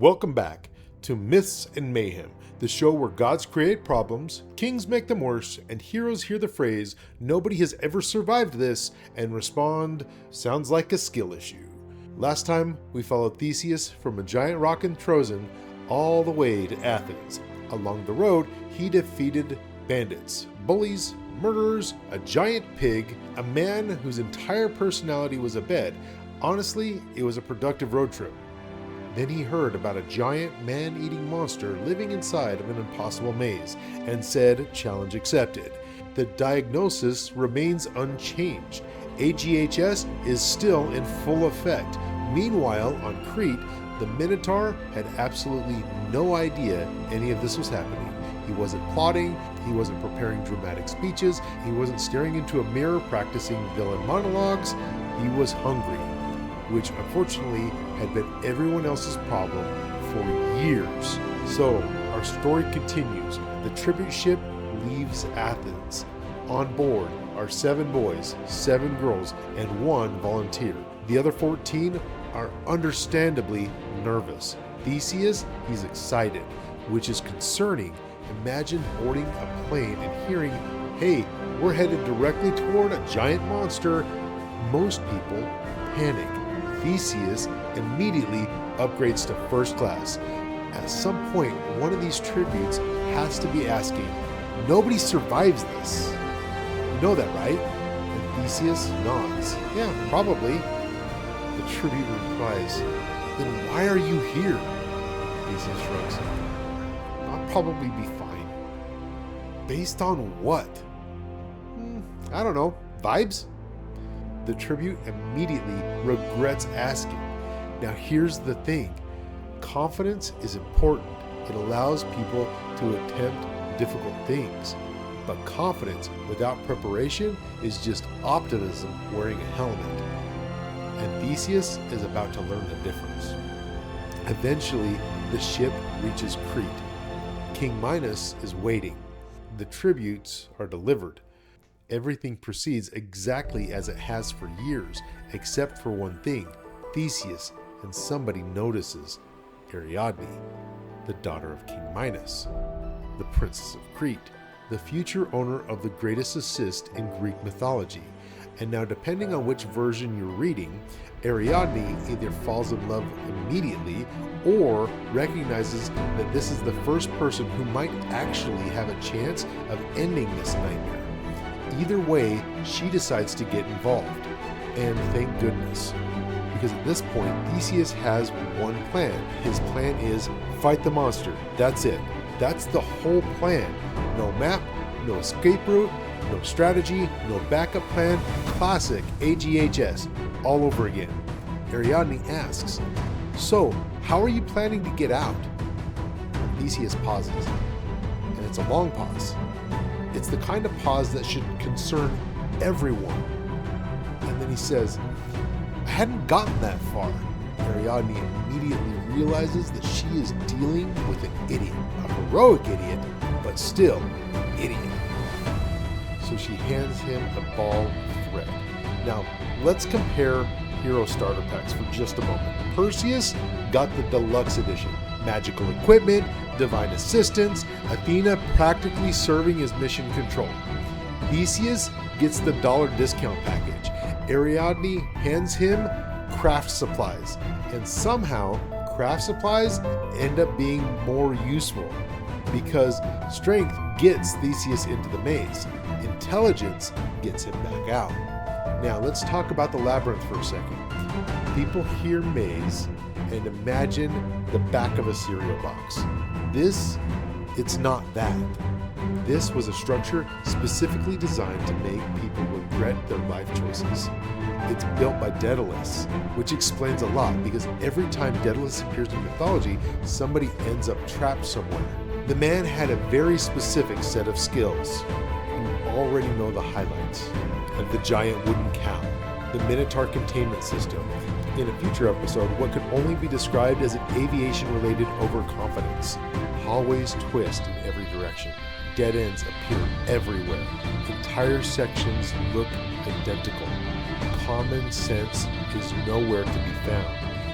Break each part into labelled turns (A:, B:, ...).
A: Welcome back to Myths and Mayhem, the show where gods create problems, kings make them worse, and heroes hear the phrase, "Nobody has ever survived this," and respond, "Sounds like a skill issue." Last time, we followed Theseus from a giant rock in Trozen all the way to Athens. Along the road, he defeated bandits, bullies, murderers, a giant pig, a man whose entire personality was a bed. Honestly, it was a productive road trip. Then he heard about a giant man-eating monster living inside of an impossible maze and said, challenge accepted. The diagnosis remains unchanged. AGHS is still in full effect. Meanwhile, on Crete, the Minotaur had absolutely no idea any of this was happening. He wasn't plotting, he wasn't preparing dramatic speeches, he wasn't staring into a mirror practicing villain monologues. He was hungry, which unfortunately had been everyone else's problem for years. So our story continues. The tribute ship leaves Athens. On board are 7 boys, 7 girls, and 1 volunteer. The other 14 are understandably nervous. Theseus, he's excited, which is concerning. Imagine boarding a plane and hearing, "Hey, we're headed directly toward a giant monster." Most people panic. Theseus immediately upgrades to first class. At some point, one of these tributes has to be asking, "Nobody survives this. You know that, right?" And Theseus nods. "Yeah, probably." The tribute replies, "Then why are you here?" Theseus shrugs. "I'll probably be fine." "Based on what?" "I don't know. Vibes?" The tribute immediately regrets asking. Now here's the thing. Confidence is important. It allows people to attempt difficult things. But confidence without preparation is just optimism wearing a helmet. And Theseus is about to learn the difference. Eventually, the ship reaches Crete. King Minos is waiting. The tributes are delivered. Everything proceeds exactly as it has for years, except for one thing. Theseus and somebody notices Ariadne, the daughter of King Minos, the princess of Crete, the future owner of the greatest assist in Greek mythology. And now, depending on which version you're reading, Ariadne either falls in love immediately or recognizes that this is the first person who might actually have a chance of ending this nightmare. Either way, she decides to get involved. And thank goodness. Because at this point, Theseus has one plan. His plan is fight the monster. That's it. That's the whole plan. No map, no escape route, no strategy, no backup plan. Classic AGHS all over again. Ariadne asks, "So, how are you planning to get out?" Theseus pauses. And it's a long pause. It's the kind of pause that should concern everyone. And then he says, "I hadn't gotten that far." Ariadne immediately realizes that she is dealing with an idiot. A heroic idiot, but still idiot. So she hands him a ball of thread. Now, let's compare hero starter packs for just a moment. Perseus got the deluxe edition. Magical equipment, divine assistance, Athena practically serving as mission control. Theseus gets the $1 discount package. Ariadne hands him craft supplies. And somehow, craft supplies end up being more useful because strength gets Theseus into the maze. Intelligence gets him back out. Now, let's talk about the labyrinth for a second. People hear maze and imagine the back of a cereal box. It's not that. This was a structure specifically designed to make people regret their life choices. It's built by Daedalus, which explains a lot because every time Daedalus appears in mythology, somebody ends up trapped somewhere. The man had a very specific set of skills. You already know the highlights of the giant wooden cow, the Minotaur containment system. In a future episode, what could only be described as an aviation-related overconfidence. Hallways twist in every direction. Dead ends appear everywhere. Entire sections look identical. Common sense is nowhere to be found.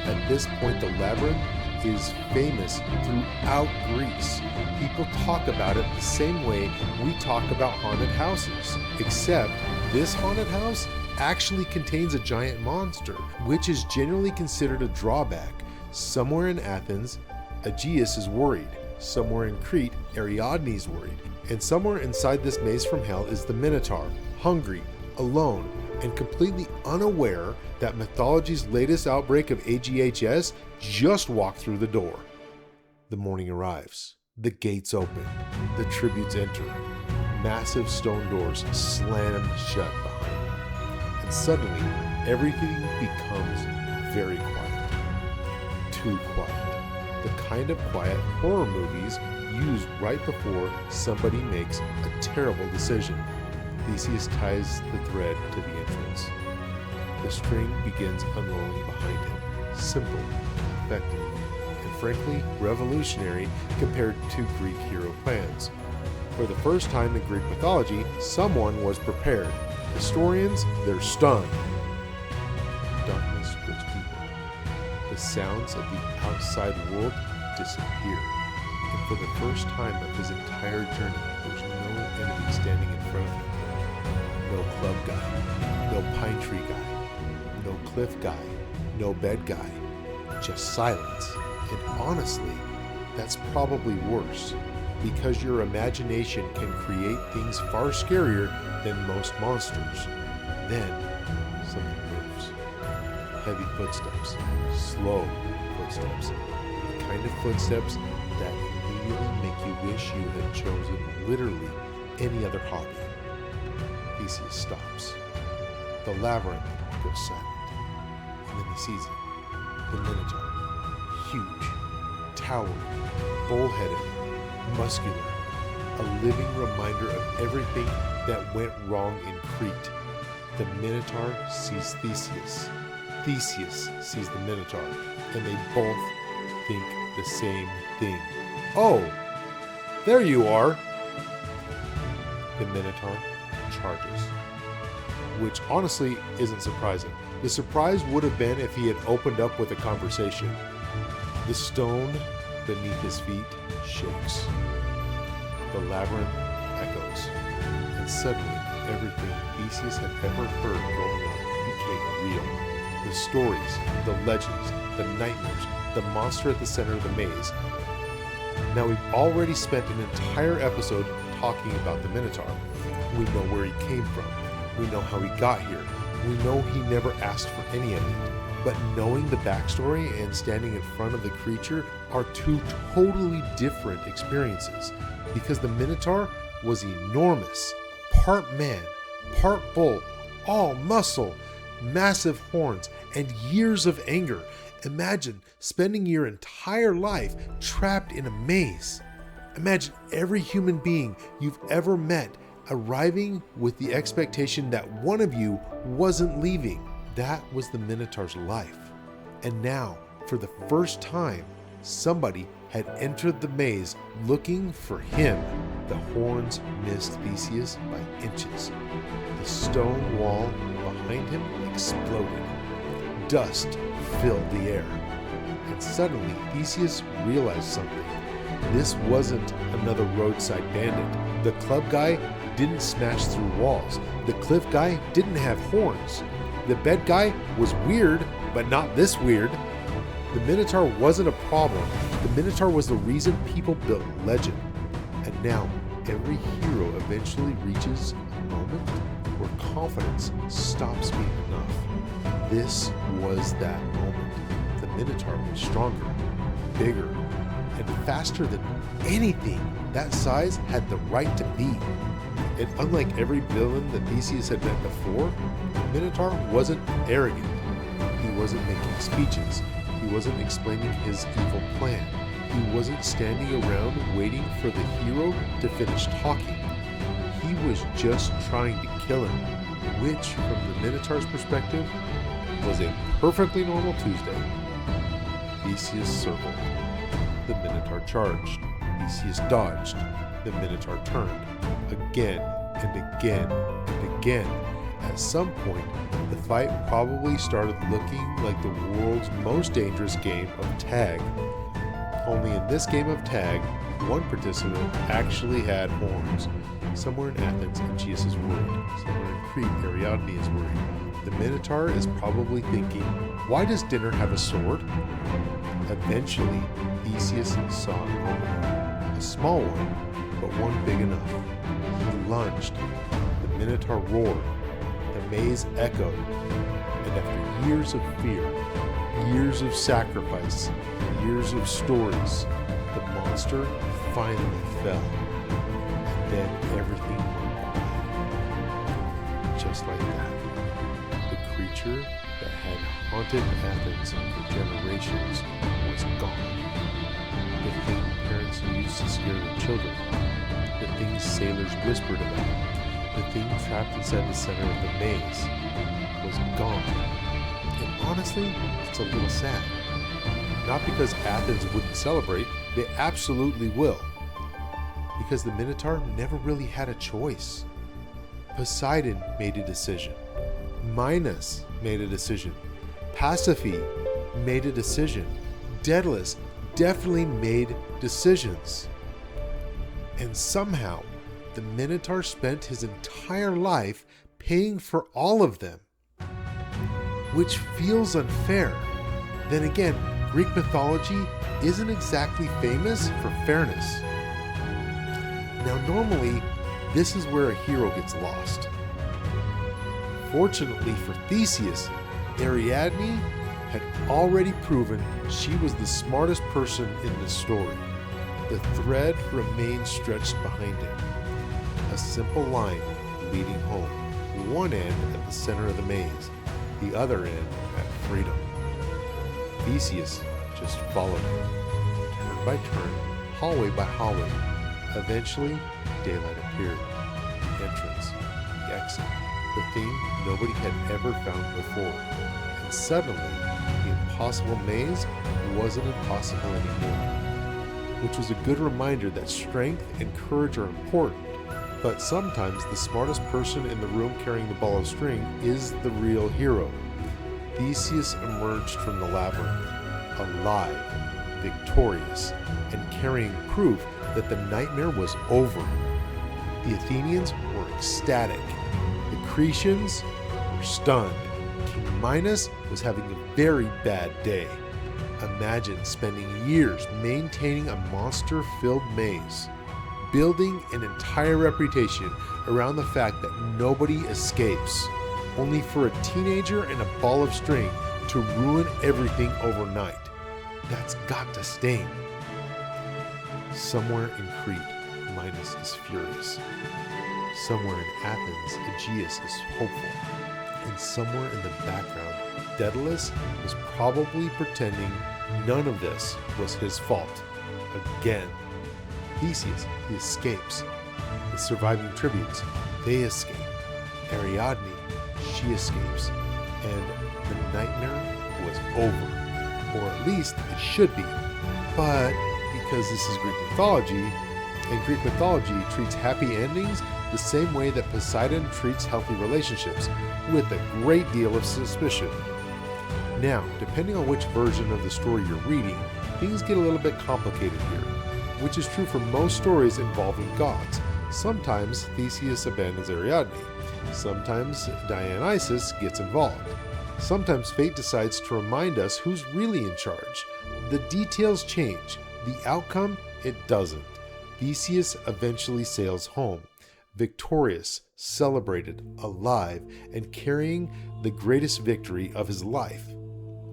A: At this point, the labyrinth is famous throughout Greece. People talk about it the same way we talk about haunted houses, except this haunted house actually contains a giant monster, which is generally considered a drawback. Somewhere in Athens, Aegeus is worried. Somewhere in Crete, Ariadne is worried. And somewhere inside this maze from hell is the Minotaur, hungry, alone, and completely unaware that mythology's latest outbreak of AGHS just walked through the door. The morning arrives. The gates open. The tributes enter. Massive stone doors slam shut behind them. And suddenly, everything becomes very quiet. Too quiet. The kind of quiet horror movies used right before somebody makes a terrible decision. Theseus ties the thread to the entrance. The string begins unrolling behind him. Simple, effective, and frankly revolutionary compared to Greek hero plans. For the first time in Greek mythology, someone was prepared. Historians, they're stunned. Darkness grips people. The sounds of the outside world disappear. And for the first time of his entire journey, there's no enemy standing in front of him. No club guy, no pine tree guy, no cliff guy, no bed guy, just silence. And honestly, that's probably worse, because your imagination can create things far scarier than most monsters. Then, something moves. Heavy footsteps, slow footsteps, the kind of footsteps that immediately make you wish you had chosen literally any other hobby. Theseus stops. The labyrinth goes silent. And then he sees it. The Minotaur. Huge, towering, bull-headed, muscular. A living reminder of everything that went wrong in Crete. The Minotaur sees Theseus. Theseus sees the Minotaur. And they both think the same thing. Oh, there you are. The Minotaur charges, which honestly isn't surprising. The surprise would have been if he had opened up with a conversation. The stone beneath his feet shakes. The labyrinth echoes, and suddenly everything Theseus had ever heard growing up became real. The stories, the legends, the nightmares, the monster at the center of the maze. Now we've already spent an entire episode talking about the Minotaur. We know where he came from. We know how he got here. We know he never asked for any of it. But knowing the backstory and standing in front of the creature are two totally different experiences, because the Minotaur was enormous, part man, part bull, all muscle, massive horns, and years of anger. Imagine spending your entire life trapped in a maze. Imagine every human being you've ever met arriving with the expectation that one of you wasn't leaving. That was the Minotaur's life. And now, for the first time, somebody had entered the maze looking for him. The horns missed Theseus by inches. The stone wall behind him exploded. Dust filled the air. And suddenly, Theseus realized something. This wasn't another roadside bandit. The club guy didn't smash through walls. The cliff guy didn't have horns. The bed guy was weird, but not this weird. The Minotaur wasn't a problem. The Minotaur was the reason people built legend. And now, every hero eventually reaches a moment where confidence stops being enough. This was that moment. The Minotaur was stronger, bigger, and faster than anything that size had the right to be. And unlike every villain that Theseus had met before, the Minotaur wasn't arrogant. He wasn't making speeches. He wasn't explaining his evil plan. He wasn't standing around waiting for the hero to finish talking. He was just trying to kill him, which, from the Minotaur's perspective, was a perfectly normal Tuesday. Theseus circled. The Minotaur charged. Theseus dodged. The Minotaur turned. Again and again and again. At some point, the fight probably started looking like the world's most dangerous game of tag. Only in this game of tag, one participant actually had horns. Somewhere in Athens, Aegeus is worried. Somewhere in Crete, Ariadne is worried. The Minotaur is probably thinking, why does dinner have a sword? Eventually, Theseus saw a horn. A small one, but one big enough. He lunged. The Minotaur roared. The maze echoed. And after years of fear, years of sacrifice, years of stories, the monster finally fell. And then everything went quiet. Just like that. The creature that had haunted Athens for generations was gone. The thing parents used to scare their children. The things sailors whispered about. The thing trapped inside the center of the maze was gone. And honestly, it's a little sad. Not because Athens wouldn't celebrate, they absolutely will. Because the Minotaur never really had a choice. Poseidon made a decision. Minos made a decision. Pasiphae made a decision. Daedalus definitely made decisions. And somehow, the Minotaur spent his entire life paying for all of them. Which feels unfair. Then again, Greek mythology isn't exactly famous for fairness. Now normally, this is where a hero gets lost. Fortunately for Theseus, Ariadne had already proven she was the smartest person in the story. The thread remained stretched behind him. A simple line leading home. One end at the center of the maze, the other end at freedom. Theseus just followed him, turn by turn, hallway by hallway. Eventually, daylight appeared. The entrance, the exit, the thing nobody had ever found before. And suddenly, the impossible maze wasn't impossible anymore. Which was a good reminder that strength and courage are important, but sometimes the smartest person in the room carrying the ball of string is the real hero. Theseus emerged from the labyrinth, alive, victorious, and carrying proof that the nightmare was over. The Athenians were ecstatic. The Cretians were stunned. King Minos was having a very bad day. Imagine spending years maintaining a monster-filled maze, building an entire reputation around the fact that nobody escapes, only for a teenager and a ball of string to ruin everything overnight. That's got to sting. Somewhere in Crete, Minos is furious. Somewhere in Athens, Aegeus is hopeful. And somewhere in the background, Daedalus was probably pretending none of this was his fault. Again. Theseus, he escapes. The surviving tribunes, they escape. Ariadne, she escapes. And the nightmare was over. Or at least it should be. But because this is Greek mythology, and Greek mythology treats happy endings the same way that Poseidon treats healthy relationships, with a great deal of suspicion. Now, depending on which version of the story you're reading, things get a little bit complicated here, which is true for most stories involving gods. Sometimes Theseus abandons Ariadne. Sometimes Dionysus gets involved. Sometimes fate decides to remind us who's really in charge. The details change. The outcome, it doesn't. Theseus eventually sails home, victorious, celebrated, alive, and carrying the greatest victory of his life,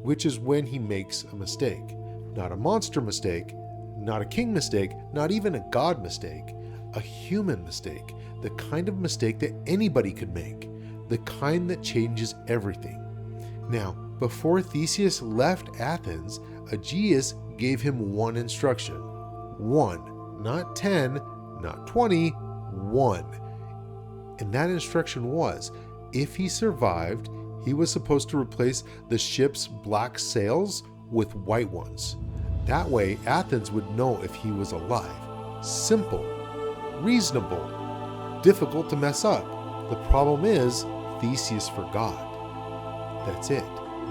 A: which is when he makes a mistake. Not a monster mistake, not a king mistake, not even a god mistake, a human mistake, the kind of mistake that anybody could make, the kind that changes everything. Now, before Theseus left Athens, Aegeus gave him one instruction. One. Not 10, not 20, 1. And that instruction was, if he survived, he was supposed to replace the ship's black sails with white ones. That way, Athens would know if he was alive. Simple, reasonable, difficult to mess up. The problem is, Theseus forgot. That's it.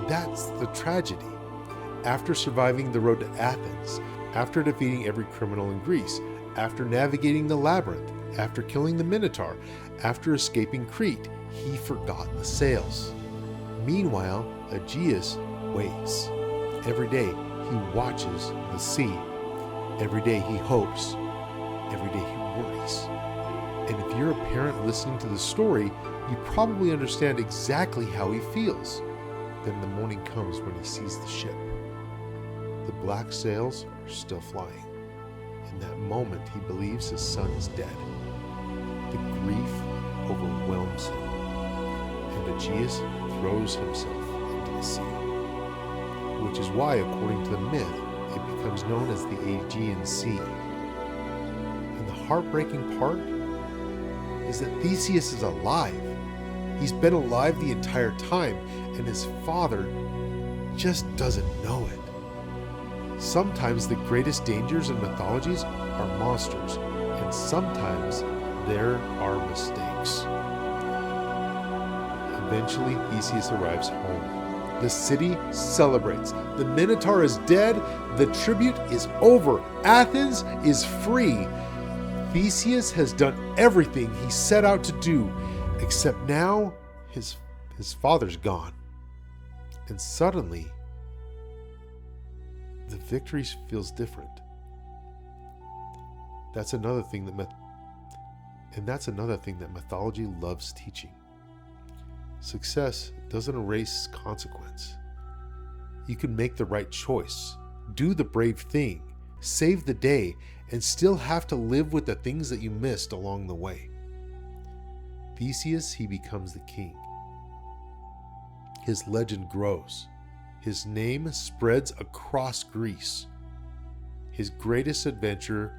A: That's the tragedy. After surviving the road to Athens, after defeating every criminal in Greece, after navigating the Labyrinth, after killing the Minotaur, after escaping Crete, he forgot the sails. Meanwhile, Aegeus waits. Every day he watches the sea. Every day he hopes. Every day he worries. And if you're a parent listening to the story, you probably understand exactly how he feels. Then the morning comes when he sees the ship. The black sails are still flying. In that moment, he believes his son is dead. The grief overwhelms him, and Aegeus throws himself into the sea. Which is why, according to the myth, it becomes known as the Aegean Sea. And the heartbreaking part is that Theseus is alive. He's been alive the entire time, and his father just doesn't know it. Sometimes the greatest dangers in mythologies are monsters, and sometimes there are mistakes. Eventually, Theseus arrives home. The city celebrates. The Minotaur is dead. The tribute is over. Athens is free. Theseus has done everything he set out to do, except now his father's gone. And suddenly, the victory feels different. That's another thing that mythology loves teaching. Success doesn't erase consequence. You can make the right choice, do the brave thing, save the day, and still have to live with the things that you missed along the way. Theseus, he becomes the king. His legend grows. His name spreads across Greece. His greatest adventure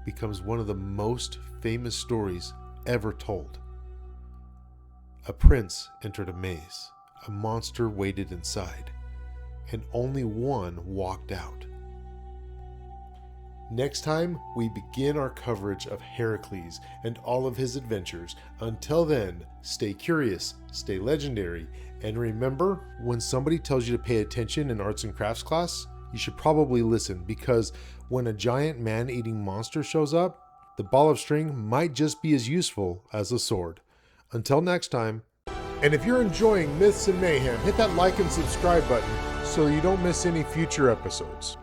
A: becomes one of the most famous stories ever told. A prince entered a maze. A monster waited inside, and only one walked out. Next time, we begin our coverage of Heracles and all of his adventures. Until then, stay curious, stay legendary, and remember, when somebody tells you to pay attention in arts and crafts class, you should probably listen, because when a giant man-eating monster shows up, the ball of string might just be as useful as a sword. Until next time. And if you're enjoying Myths and Mayhem, hit that like and subscribe button so you don't miss any future episodes.